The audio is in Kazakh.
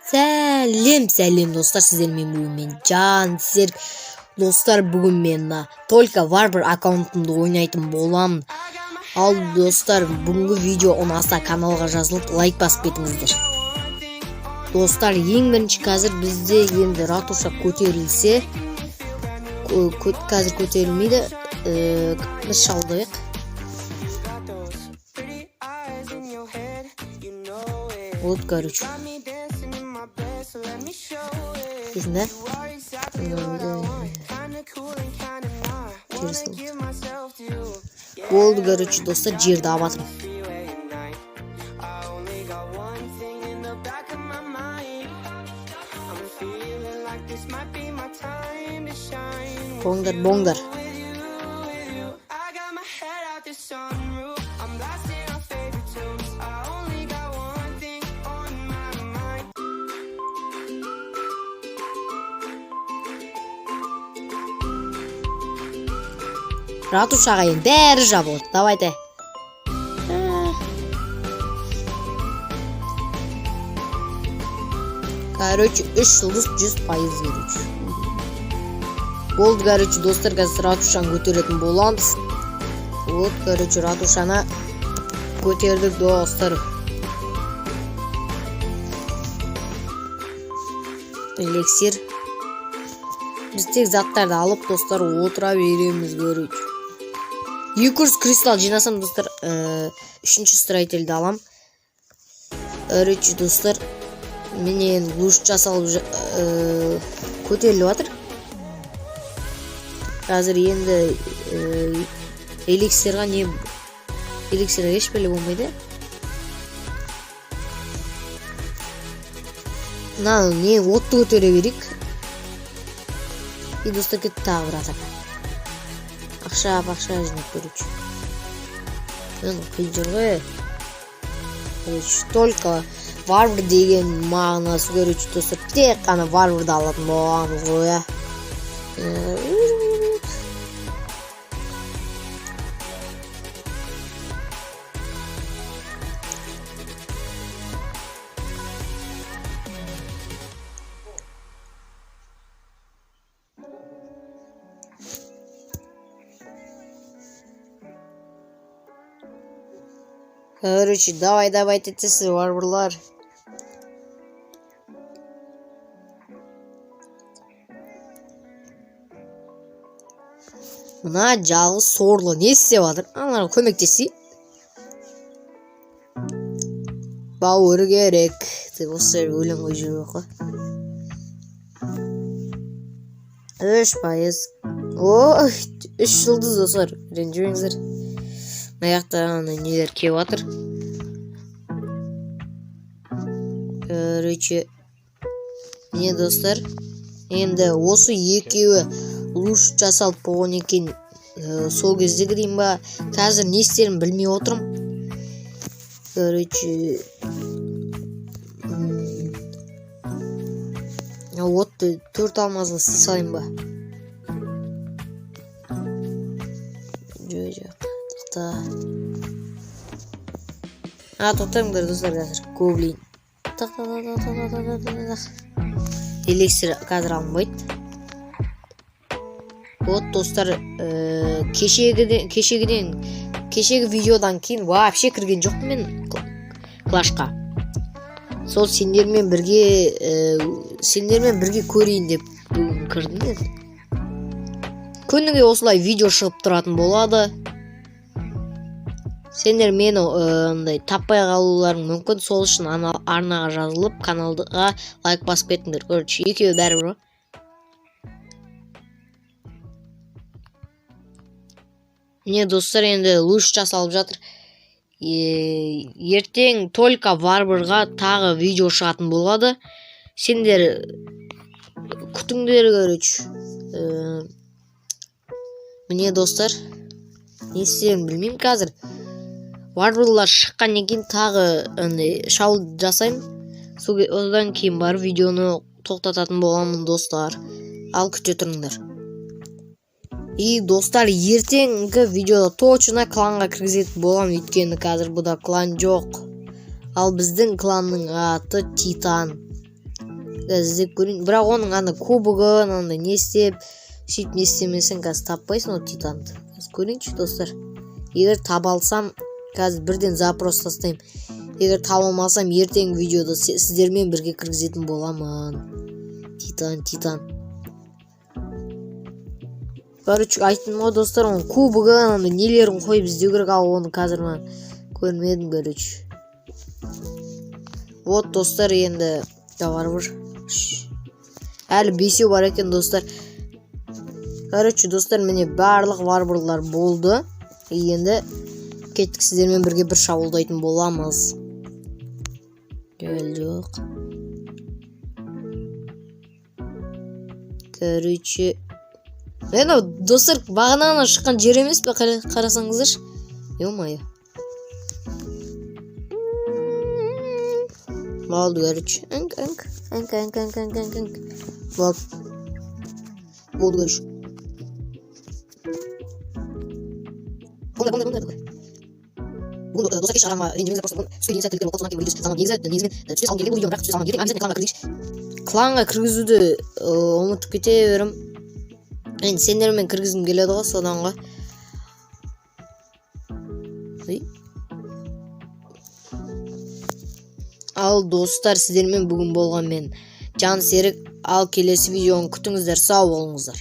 Сәлем достар, сіздермен бүгін мен Жан Серік. Достар, бүгін мен только Warber аккаунтымды ойнайтын боламын. Ал достар, бүгінгі видео ұнаса каналға жазылып лайк басып кетіңіздер. Достар, ең бірінші қазір бізде енді ратуша көтерілсе, қазір көтерілмейді, біз шалдайық. Вот, короче. Кезінде болды, короче, достар, жерді абатым. Боңдар. Ратушаға енді бәрі жабылды. Давайте. Короче, 3 жылдыз 100% короче. Болды, короче, достар, қазір ратушаны көтеретін боламыз. Вот, короче, ратушаны көтердік, достар. Элексир. Біз тек заттарды алып, достар, отыра береміз, короче. 200 кристалл жинасам, достар, 3-ші строительді алам. Короче, достар, менен луш жасалып көтеріліп жатыр. Қазір енді элексирға еш беле болмайды. Не отты көтере берейік. И достар, кетті тағы бір атака. Ақша жинап көрейікші. Қиын ғой. Только Warber деген мағынасы, көрейікші, достар. Тек қана Warber'ды алатын боламыз ғой. Короче, давай, тетесі Warber'лар. Мына жалғыз сорлы не істеп жатыр? Аналарға көмектесі. Бауыр керек. Осы өлең қой жүріп қой. 3%. О, 3 жылдыз достар. Ренжімеңіздер. Аяқтан нелер кеп жатыр. Короче, не достар, енді осы екеуі луш жасалып болған екен. Сол кезде кірейін ба, қазір не істерін білмей отырым. Короче, отты 4 алмазға сый салайын ба. Тоқтаймдар достар, қазір гоблин. Элексир қазір алынбайды. Вот достар, кешегі видеодан кейін вообще кірген жоқпын мен клашқа. Сол сендермен бірге көрейін деп бүгін кірдім. Күніге осылай видео шығып тұратын болады. Сендер мені таппай қалуларың мүмкін, сол үшін арнаға жазылып, каналға лайк басып кетіңдер. Короче, екеуі бәрі бұр. Міне достар, енді луш жасалып жатыр. Ертең только Warber'ға тағы видео шығатын болады. Сендер күтіңдер, короче. Міне достар, не істерін білмеймін қазір. Warber'лар шыққан екен тағы шау жасаймын. Одан кейін бар видеоны тоқтататын боламын достар. Ал күте тұрыңдар. И достар, ертеңгі видеода точно кланға кіргізетін боламын, өйткені қазір бұда клан жоқ. Ал біздің кланның аты Титан. іздеп көрейін. Бірақ оның ана кубогын андай не істеп сөйтіп не істемесең қазір таппайсың ол титанды. Қазір көрейінші достар. Егер таба алсам қазір бірден запрос тастаймын. Егер таба алмасам ертең видеода сіздермен бірге кіргізетін боламын. Титан. Короче, айттым ғой достар, оның кубогын андай нелерін қойып іздеу керек, ал оны қазір мен көрмедім, короче. Вот достар, енді бар бір. Әлі 5 бар екен достар. Короче, достар, міне барлық варварлар болды. Енді кеттік сіздермен бірге бір шабуылдайтын боламыз. Жоқ. Короче, мені достар бағанағына шыққан жер емес пе, қарасаңыздаршы. Ё-моё. Болды, короче. Энк. Болды, короче. Бұл достар кеш шығарама ренжімеңіздер, просто түске дейін сәттіліктермен қосылған кейін видеосы салған негізінен түске салғым келген бұл видеоны, бірақ түске салғым келген обязательно кланға кіргізейінші. Кланға кіргізуді ұмытып кете берем. Енді сендермен кіргізгім келеді ғой, содан ғой. Ал достар, сіздермен бүгін болған мен Жан Серік. Ал келесі видеоны күтіңіздер, сау болыңыздар.